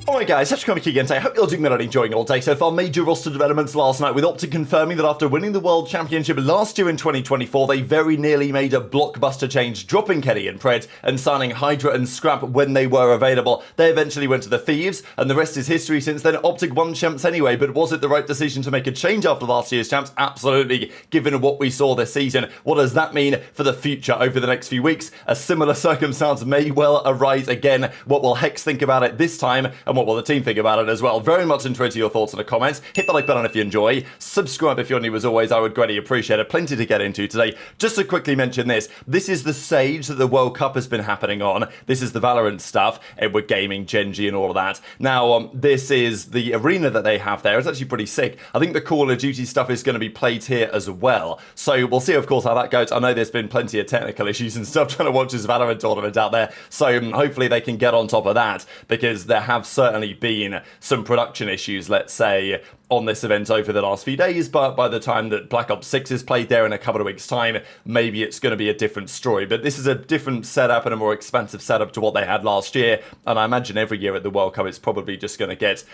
Alright guys, such a again today. I hope you're doing well and enjoying all day so far. Major roster developments last night with OpTic confirming that after winning the World Championship last year in 2024, they very nearly made a blockbuster change, dropping Kenny and Pred and signing HyDra and Scrap when they were available. They eventually went to the Thieves, and the rest is history since then. OpTic won champs anyway, but was it the right decision to make a change after last year's champs? Absolutely, given what we saw this season. What does that mean for the future over the next few weeks? A similar circumstance may well arise again. What will Hex think about it this time, and what will the team think about it as well? Very much interested in your thoughts in the comments. Hit the like button if you enjoy. Subscribe if you're new as always. I would greatly appreciate it. Plenty to get into today. Just to quickly mention this. This is the stage that the World Cup has been happening on. This is the Valorant stuff. Edward Gaming, Genji and all of that. Now, this is the arena that they have there. It's actually pretty sick. I think the Call of Duty stuff is going to be played here as well. So we'll see, of course, how that goes. I know there's been plenty of technical issues and stuff trying to watch this Valorant tournament out there. So hopefully they can get on top of that, because there have certainly been some production issues, let's say, on this event over the last few days, but by the time that Black Ops 6 is played there in a couple of weeks' time, maybe it's going to be a different story. But this is a different setup and a more expansive setup to what they had last year, and I imagine every year at the World Cup it's probably just going to get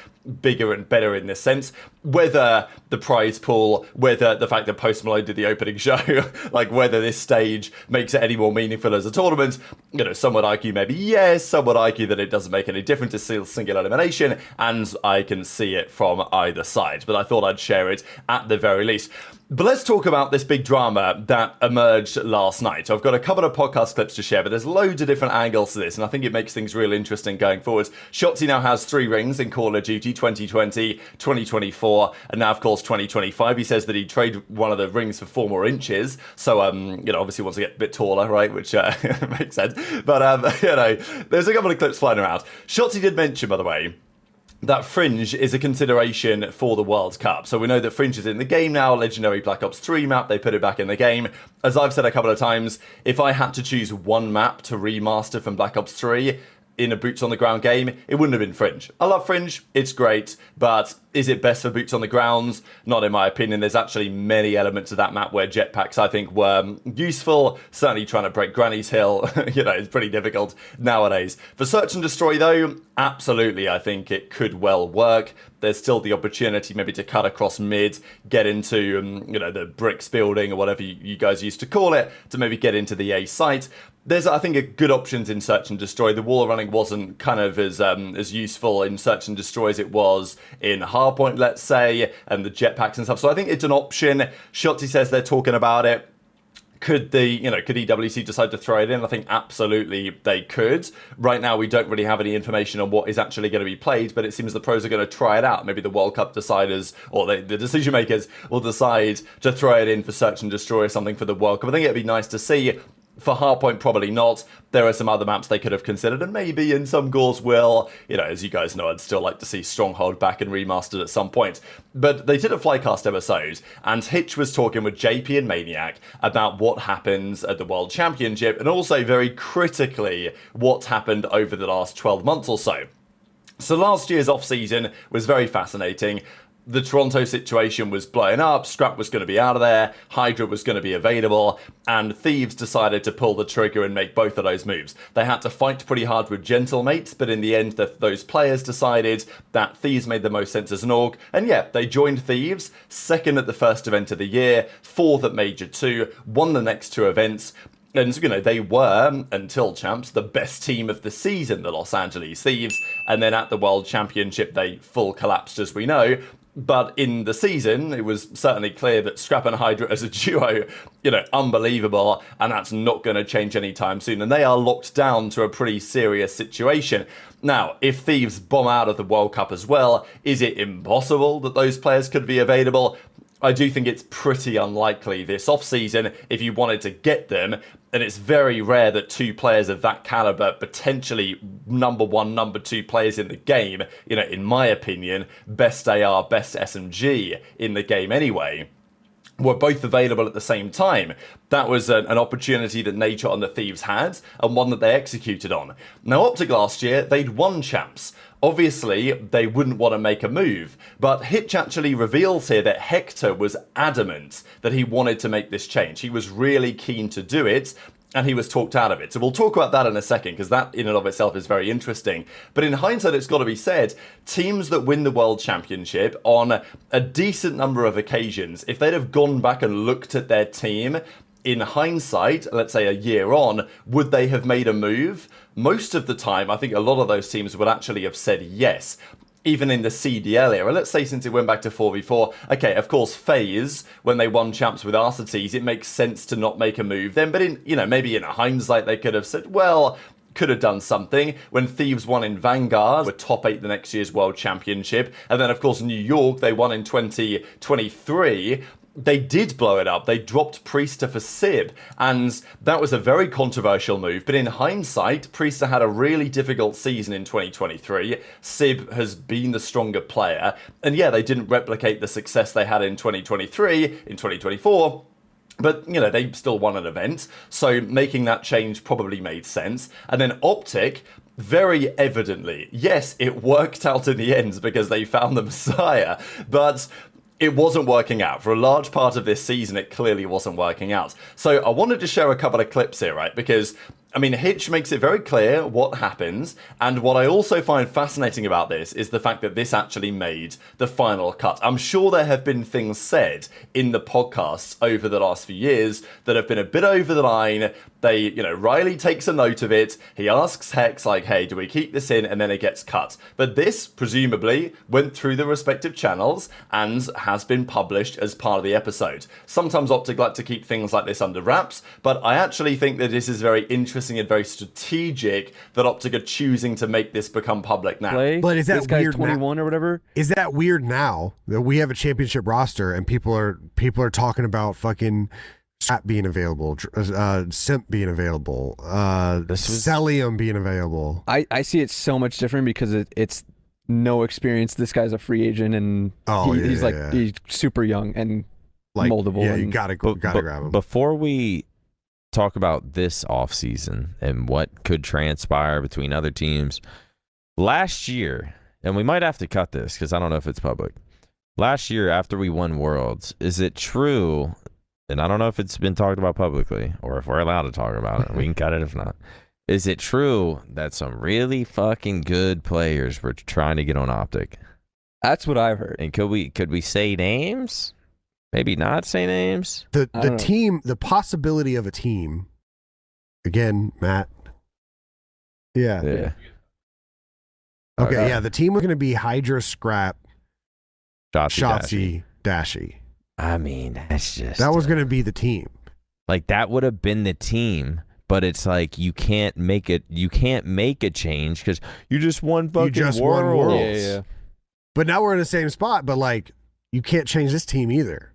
bigger and better in this sense. Whether the prize pool, whether the fact that Post Malone did the opening show, like whether this stage makes it any more meaningful as a tournament, you know, some would argue maybe yes, some would argue that it doesn't make any difference, it's single elimination, and I can see it from either side. But I thought I'd share it at the very least. But let's talk about this big drama that emerged last night. I've got a couple of podcast clips to share, but there's loads of different angles to this, and I think it makes things real interesting going forward. Shotzzy now has 3 rings in Call of Duty 2020, 2024, and now, of course, 2025. He says that he'd trade one of the rings for 4 more inches, so, you know, obviously wants to get a bit taller, right, which makes sense. But, you know, there's a couple of clips flying around. Shotzzy did mention, by the way, that Fringe is a consideration for the World Cup. So we know that Fringe is in the game now, legendary Black Ops 3 map, they put it back in the game. As I've said a couple of times, if I had to choose one map to remaster from Black Ops 3 in a boots on the ground game, it wouldn't have been Fringe. I love Fringe, it's great, but is it best for boots on the grounds? Not in my opinion. There's actually many elements of that map where jetpacks I think were useful. Certainly trying to break Granny's Hill, you know, it's pretty difficult nowadays. For Search and Destroy though, absolutely I think it could well work. There's still the opportunity maybe to cut across mid, get into, you know, the bricks building or whatever you guys used to call it, to maybe get into the A site. There's, I think, a good options in Search and Destroy. The wall running wasn't kind of as useful in Search and Destroy as it was in Hardpoint, let's say, and the jetpacks and stuff. So I think it's an option. Shotzzy says they're talking about it. Could EWC decide to throw it in? I think absolutely they could. Right now, we don't really have any information on what is actually going to be played, but it seems the pros are going to try it out. Maybe the World Cup deciders, or the decision makers, will decide to throw it in for Search and Destroy or something for the World Cup. I think it'd be nice to see. For Hardpoint, probably not. There are some other maps they could have considered, and maybe in some gores will. You know, as you guys know, I'd still like to see Stronghold back and remastered at some point. But they did a Flycast episode, and Hitch was talking with JP and Maniac about what happens at the World Championship, and also very critically what's happened over the last 12 months or so. So last year's off-season was very fascinating. The Toronto situation was blowing up, Scrap was going to be out of there, HyDra was going to be available, and Thieves decided to pull the trigger and make both of those moves. They had to fight pretty hard with Gentlemates, but in the end, those players decided that Thieves made the most sense as an org, and yeah, they joined Thieves, 2nd at the first event of the year, 4th at Major 2, won the next 2 events, and, you know, they were, until champs, the best team of the season, the Los Angeles Thieves, and then at the World Championship, they full collapsed, as we know. But in the season, it was certainly clear that Scrap and HyDra as a duo, you know, unbelievable, and that's not going to change anytime soon. And they are locked down to a pretty serious situation. Now, if Thieves bomb out of the World Cup as well, is it impossible that those players could be available? I do think it's pretty unlikely this off-season if you wanted to get them, and it's very rare that 2 players of that caliber, potentially number 1, number 2 players in the game, you know, in my opinion, best AR, best SMG in the game anyway, were both available at the same time. That was an opportunity that Nature and the Thieves had, and one that they executed on. Now, OpTic last year, they'd won champs. Obviously, they wouldn't want to make a move, but Hitch actually reveals here that Hector was adamant that he wanted to make this change. He was really keen to do it, and he was talked out of it. So we'll talk about that in a second, because that in and of itself is very interesting. But in hindsight, it's got to be said, teams that win the World Championship on a decent number of occasions, if they'd have gone back and looked at their team, in hindsight, let's say a year on, would they have made a move? Most of the time, I think a lot of those teams would actually have said yes. Even in the CDL era, let's say since it went back to 4v4, okay, of course, FaZe, when they won champs with Arcetes, it makes sense to not make a move then, but in, maybe in hindsight, they could have said, well, could have done something. When Thieves won in Vanguard, were top 8 the next year's World Championship, and then, of course, New York, they won in 2023, they did blow it up. They dropped Priester for Sib, and that was a very controversial move. But in hindsight, Priester had a really difficult season in 2023. Sib has been the stronger player. And yeah, they didn't replicate the success they had in 2023, in 2024. But, they still won an event. So making that change probably made sense. And then OpTic, very evidently, yes, it worked out in the end because they found the Messiah. But it wasn't working out. For a large part of this season, it clearly wasn't working out. So I wanted to share a couple of clips here, right? Because, Hitch makes it very clear what happens, and what I also find fascinating about this is the fact that this actually made the final cut. I'm sure there have been things said in the podcasts over the last few years that have been a bit over the line. They, Riley takes a note of it, he asks Hex, like, hey, do we keep this in? And then it gets cut. But this, presumably, went through the respective channels and has been published as part of the episode. Sometimes OpTic like to keep things like this under wraps, but I actually think that this is very interesting and very strategic that OpTic are choosing to make this become public now. But is that this guy's weird 21 or whatever? Is that weird now that we have a championship roster and people are talking about fucking Scrap being available, Simp being available, Cellium being available? I see it so much different because it's no experience. This guy's a free agent and he's super young and moldable. Yeah, and you gotta grab him. Before we talk about this offseason and what could transpire between other teams, last year, and we might have to cut this because I don't know if it's public. Last year, after we won Worlds, is it true, and I don't know if it's been talked about publicly or if we're allowed to talk about it, we can cut it if not, is it true that some really fucking good players were trying to get on OpTic? That's what I've heard. And could we say names? Maybe not say names. The team, the possibility of a team. Again, Matt. Yeah. Okay. Yeah. The team was going to be HyDra, Scrap, Shotzzy, Dashy. That was going to be the team. Like that would have been the team, but it's like you can't make it. You can't make a change because you just won fucking Worlds. Yeah. But now we're in the same spot. But like, you can't change this team either.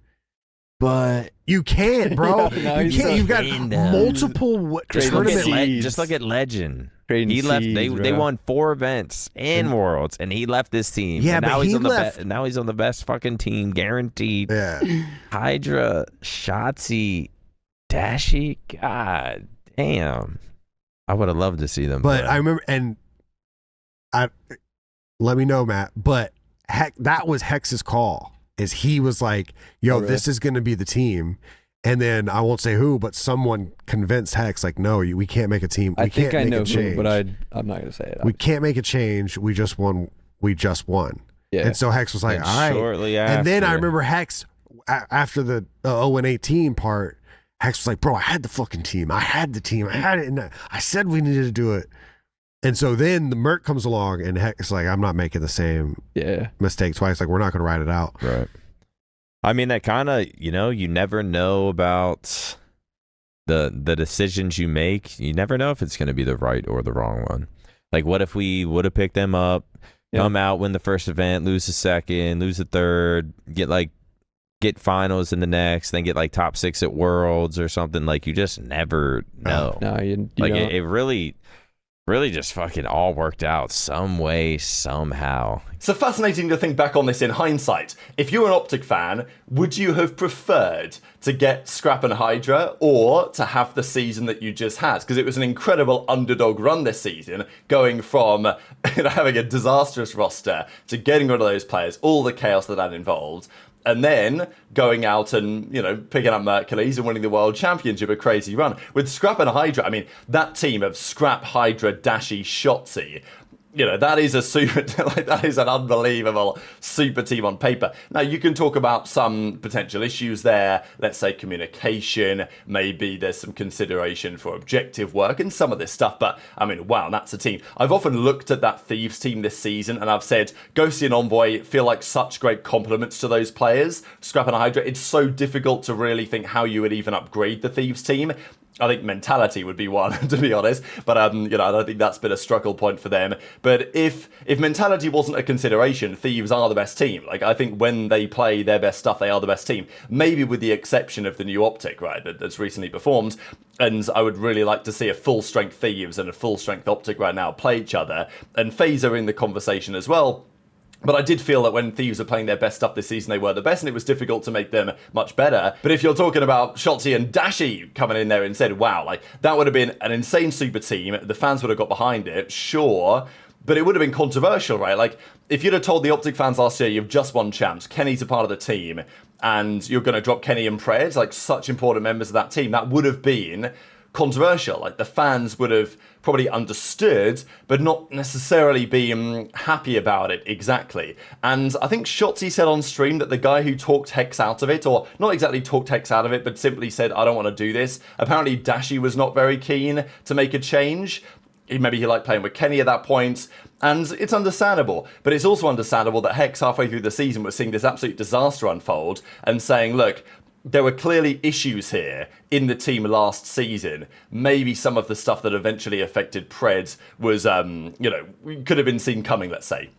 But you can't, bro. No, you can't. You've got multiple tournament. Just look at Legend. He left. They won 4 events and Worlds, and he left this team. Yeah, and now but he's now he's on the best fucking team, guaranteed. Yeah. HyDra, Shotzzy, Dashy. God damn. I would have loved to see them. But I remember, and let me know, Matt. But that was Hex's call. Is he was like, yo, this is going to be the team. And then I won't say who, but someone convinced Hex, like, no, we can't make a team. We can't make a change. Who, but I'm not going to say it. We can't make a change. We just won. Yeah. And so Hex was like, all right. Shortly after. And then I remember Hex, after the 0-18 part, Hex was like, bro, I had the fucking team. I had the team. I had it. And I said we needed to do it. And so then the Merc comes along and Hex is like, I'm not making the same mistake twice. Like, we're not going to ride it out. Right. I mean, that kind of, you never know about the decisions you make. You never know if it's going to be the right or the wrong one. Like, what if we would have picked them up, come out, win the first event, lose the second, lose the third, get finals in the next, then get like top 6 at Worlds or something. Like, you just never know. No, you like don't. it really just fucking all worked out some way, somehow. So fascinating to think back on this in hindsight. If you're an OpTic fan, would you have preferred to get Scrap and HyDra or to have the season that you just had? Because it was an incredible underdog run this season, going from having a disastrous roster to getting rid of those players, all the chaos that involved. and then going out and, picking up Mercules and winning the World Championship, a crazy run. With Scrap and HyDra, I mean, that team of Scrap, HyDra, Dashy, Shotzzy, that is a super, that is an unbelievable super team on paper. Now, you can talk about some potential issues there. Let's say communication, maybe there's some consideration for objective work and some of this stuff. But I mean, wow, that's a team. I've often looked at that Thieves team this season and I've said Ghosty and Envoy feel like such great compliments to those players. Scrap and HyDra, it's so difficult to really think how you would even upgrade the Thieves team. I think mentality would be one, to be honest. But, I don't think that's been a struggle point for them. But if mentality wasn't a consideration, Thieves are the best team. Like, I think when they play their best stuff, they are the best team. Maybe with the exception of the new OpTic, right, that's recently performed. And I would really like to see a full-strength Thieves and a full-strength OpTic right now play each other. And FaZe are in the conversation as well. But I did feel that when Thieves were playing their best stuff this season, they were the best, and it was difficult to make them much better. But if you're talking about Shotzzy and Dashy coming in there and said, wow, like, that would have been an insane super team, the fans would have got behind it, sure, but it would have been controversial, right? Like, if you'd have told the OpTic fans last year, you've just won champs, Kenny's a part of the team, and you're going to drop Kenny and Pred, like, such important members of that team, that would have been controversial. Like, the fans would have probably understood, but not necessarily been happy about it exactly. And I think Shotzzy said on stream that the guy who talked Hex out of it, or not exactly talked Hex out of it, but simply said, I don't want to do this. Apparently Dashy was not very keen to make a change. Maybe he liked playing with Kenny at that point, and it's understandable. But it's also understandable that Hex halfway through the season was seeing this absolute disaster unfold and saying, look, there were clearly issues here in the team last season. Maybe some of the stuff that eventually affected Pred was, could have been seen coming, let's say.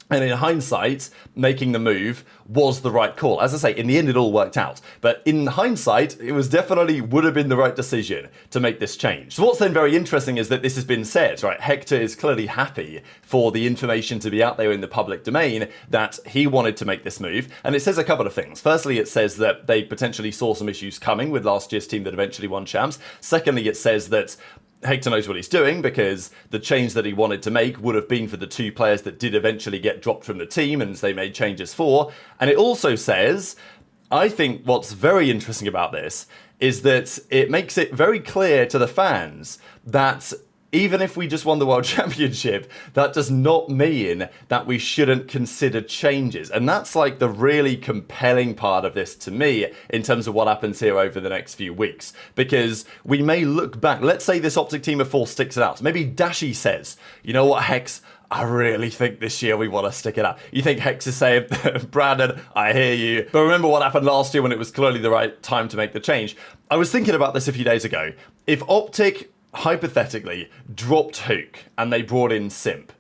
And in hindsight, making the move was the right call. As I say, in the end, it all worked out. But in hindsight, it was definitely would have been the right decision to make this change. So what's then very interesting is that this has been said, right? Hector is clearly happy for the information to be out there in the public domain that he wanted to make this move. And it says a couple of things. Firstly, it says that they potentially saw some issues coming with last year's team that eventually won champs. Secondly, it says that Hector knows what he's doing because the change that he wanted to make would have been for the two players that did eventually get dropped from the team and they made changes for. And it also says, I think what's very interesting about this is that it makes it very clear to the fans that even if we just won the World Championship, that does not mean that we shouldn't consider changes. And that's like the really compelling part of this to me in terms of what happens here over the next few weeks. Because we may look back, let's say this OpTic team of 4 sticks it out. Maybe Dashy says, you know what, Hex, I really think this year we want to stick it out. You think Hex is saying, Brandon, I hear you. But remember what happened last year when it was clearly the right time to make the change. I was thinking about this a few days ago. If OpTic hypothetically dropped Huke and they brought in Simp,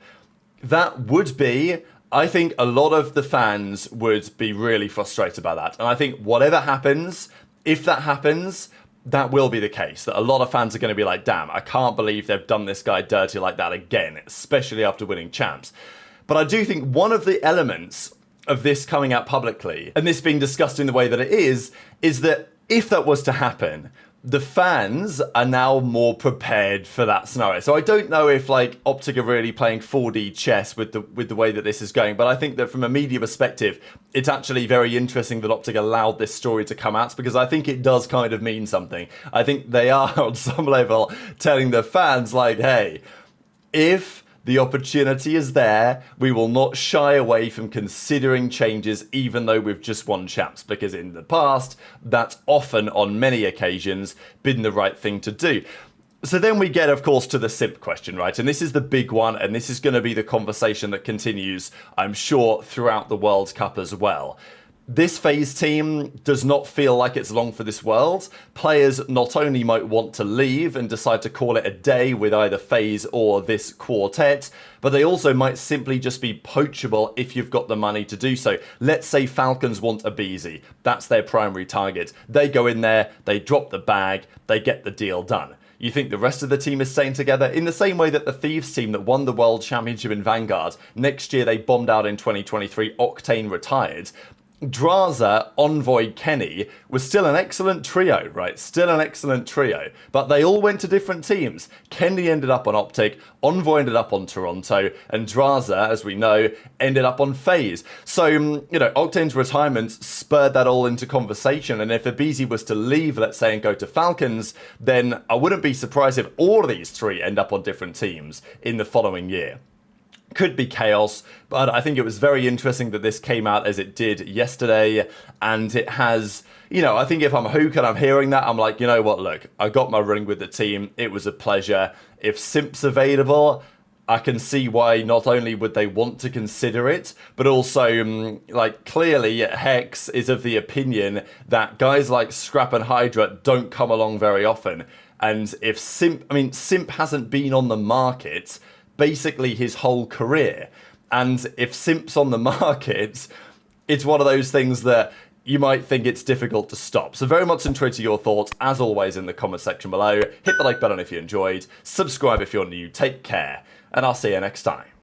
that would be, I think a lot of the fans would be really frustrated by that. And I think whatever happens, if that happens, that will be the case. That a lot of fans are going to be like, damn, I can't believe they've done this guy dirty like that again, especially after winning champs. But I do think one of the elements of this coming out publicly, and this being discussed in the way that it is that if that was to happen, the fans are now more prepared for that scenario. So I don't know if like OpTic are really playing 4D chess with the way that this is going, but I think that from a media perspective, it's actually very interesting that OpTic allowed this story to come out because I think it does kind of mean something. I think they are on some level telling the fans like, hey, if the opportunity is there, we will not shy away from considering changes even though we've just won champs, because in the past, that's often, on many occasions, been the right thing to do. So then we get, of course, to the Simp question, right? And this is the big one, and this is going to be the conversation that continues, I'm sure, throughout the World Cup as well. This FaZe team does not feel like it's long for this world. Players not only might want to leave and decide to call it a day with either FaZe or this quartet, but they also might simply just be poachable if you've got the money to do so. Let's say Falcons want aBeZy. That's their primary target. They go in there, they drop the bag, they get the deal done. You think the rest of the team is staying together? In the same way that the Thieves team that won the World Championship in Vanguard, next year they bombed out in 2023, Octane retired. Drazah, Envoy, Kenny was still an excellent trio, right? Still an excellent trio. But they all went to different teams. Kenny ended up on OpTic, Envoy ended up on Toronto, and Drazah, as we know, ended up on FaZe. So, Octane's retirement spurred that all into conversation. And if aBeZy was to leave, let's say, and go to Falcons, then I wouldn't be surprised if all of these three end up on different teams in the following year. Could be chaos, but I think it was very interesting that this came out as it did yesterday, and it has, I think if I'm Huke and I'm hearing that, I'm like, you know what, look, I got my ring with the team, it was a pleasure. If Simp's available, I can see why not only would they want to consider it, but also, clearly Hex is of the opinion that guys like Scrap and HyDra don't come along very often, and if Simp hasn't been on the market basically his whole career. And if Simp's on the market, it's one of those things that you might think it's difficult to stop. So very much intrigued to your thoughts, as always, in the comment section below. Hit the like button if you enjoyed, subscribe if you're new, take care, and I'll see you next time.